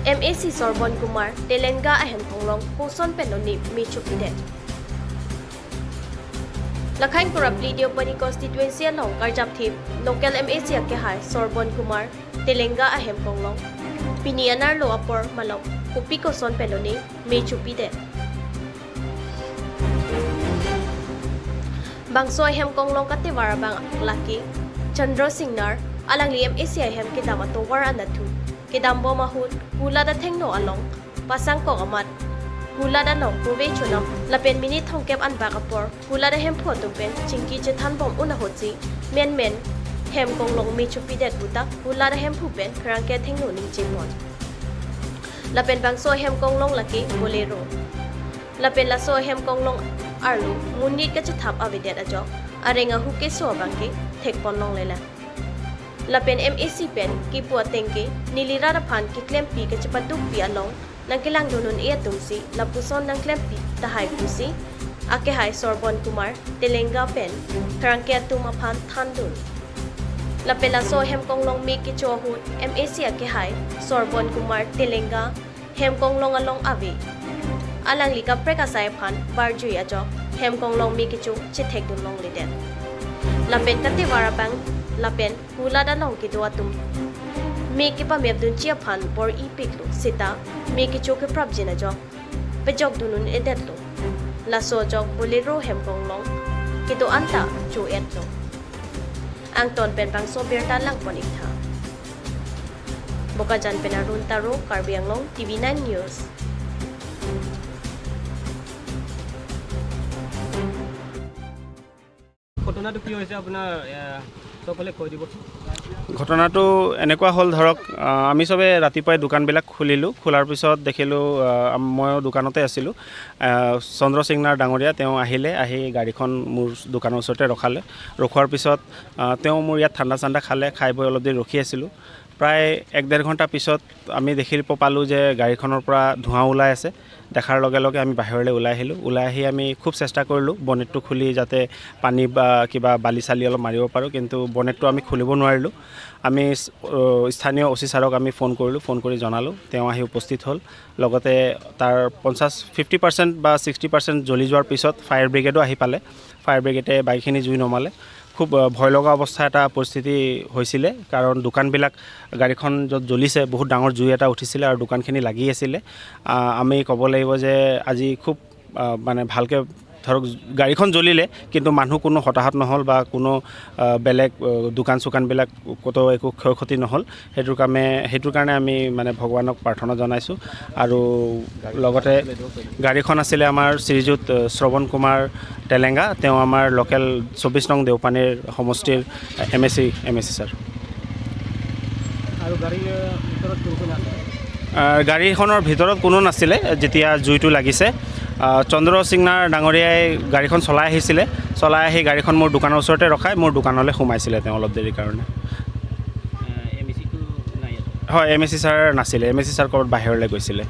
MAC Sorbon Kumar Telenga ahem konglong puson penoni mi chupide Lakhain Korapli Diopani constituency along Karjap Thip local MAC ke hai Sorbon Kumar Telenga ahem konglong Pinianar lo apor malok kupi ko son penoni mi chupide Bangso ahem konglong kate warabang laki Chandra Singnar alang li MAC ahem ke damato war anatu Kedambo mahut hula da thengno along pasang ko amat hula da long pove chunam lapen minit thongkep an bakapor hula da hem photum pen chingki che than bom una hochi men hem konglong mi chupi det buta hula da hem phupen khrang ke thengno ning chimon lapen bangso hem konglong laki bolero lapen la so hem konglong arlu munit ka che thap avidet ajo arenga hu ke so bangke thek ponlong lela Lapen MAC pen ki puatengke nilira raphan ki klempi ke cepatuk pi along nang kilang dunun ia tumsi lapuson nang klempi tahai pusi ake hai Sorbon Kumar Telenga pen karangke atum aphan thandun lapela so hem konglong mi ki chohut MAC ake hai Sorbon Kumar Telenga hem konglong along ave alang lika prekasai phan barjui ajo hem konglong mi ki chu chithek dun long liden lapen kate warabang Lapen hula da long ki doa tum me ki pa mep dun chia phan bor I piklu sita me ki chok prap jina jo pejok dunun edet lo la so jok bolero hem kong long ki to anta chu et lo ang ton pen bang so berta lang ponik tha boka jan penarun taro Karbiang Long TV9 News ঘটনাটো কি হৈছে আপোনাৰ সকলে কৈ দিব ঘটনাটো এনেকুৱা হ'ল ধৰক আমি সবে ৰাতিপুৱাই দোকানবিলাক খুলিলোঁ খোলাৰ পিছত দেখিলোঁ মই দোকানতে আছিলোঁ চন্দ্ৰ সিংনাৰ ডাঙৰীয়া তেওঁ আহিলে আহি গাড়ীখন মোৰ দোকানৰ ওচৰতে ৰখোৱাৰ পিছত তেওঁ মোৰ ইয়াত ঠাণ্ডা চাণ্ডা খালে খাই বৈ অলপ দেৰি ৰখি আছিলোঁ প্ৰায় 1.5 ঘণ্টা পিছত আমি দেখিব পালোঁ যে গাড়ীখনৰ পৰা ধোঁৱা ওলাই আছে দেখাৰ লগে লগে আমি বাহিৰলৈ ওলাই আহি আমি খুব চেষ্টা কৰিলোঁ বনেটটো খুলি যাতে পানী বা কিবা বালি চালি অলপ মাৰিব পাৰোঁ কিন্তু বনেটটো আমি খুলিব নোৱাৰিলোঁ আমি স্থানীয় OC ছাৰক আমি ফোন কৰি জনালোঁ তেওঁ আহি উপস্থিত হ'ল লগতে তাৰ 50% বা 60% জ্বলি যোৱাৰ পিছত ফায়াৰ ব্ৰিগেডো আহি পালে ফায়াৰ ব্ৰিগেডে বাইকখিনি জুই নমালে খুব ভয় লগা অৱস্থা এটা পৰিস্থিতি হৈছিলে কাৰণ দোকানবিলাক গাড়ীখন য'ত জ্বলিছে বহুত ডাঙৰ জুই এটা উঠিছিলে আৰু দোকানখিনি লাগি আছিলে আমি ক'ব লাগিব যে আজি খুব মানে ভালকৈ ধৰক গাড়ীখন জ্বলিলে কিন্তু মানুহ কোনো হতাহত নহ'ল বা কোনো বেলেগ দোকানবিলাক কতো একো ক্ষয়ক্ষতি নহ'ল সেইটোৰ কাৰণে আমি মানে ভগৱানক প্ৰাৰ্থনা জনাইছোঁ আৰু লগতে গাড়ীখন আছিলে আমাৰ শ্ৰীযুত শ্ৰৱণ কুমাৰ তেলেংগা তেওঁ আমাৰ লোকেল 24 নং দেওপানীৰ সমষ্টিৰ MAC ছাৰ আৰু গাড়ীখনৰ ভিতৰত কোনো নাছিলে যেতিয়া জুইটো লাগিছে চন্দ্ৰ সিংনাৰ ডাঙৰীয়াই গাড়ীখন চলাই আহি গাড়ীখন মোৰ দোকানৰ ওচৰতে ৰখাই মোৰ দোকানলৈ সোমাইছিলে তেওঁ অলপ দেৰিৰ কাৰণে হয় MAC ছাৰ নাছিলে MAC ছাৰ ক'ৰবাত বাহিৰলৈ গৈছিলে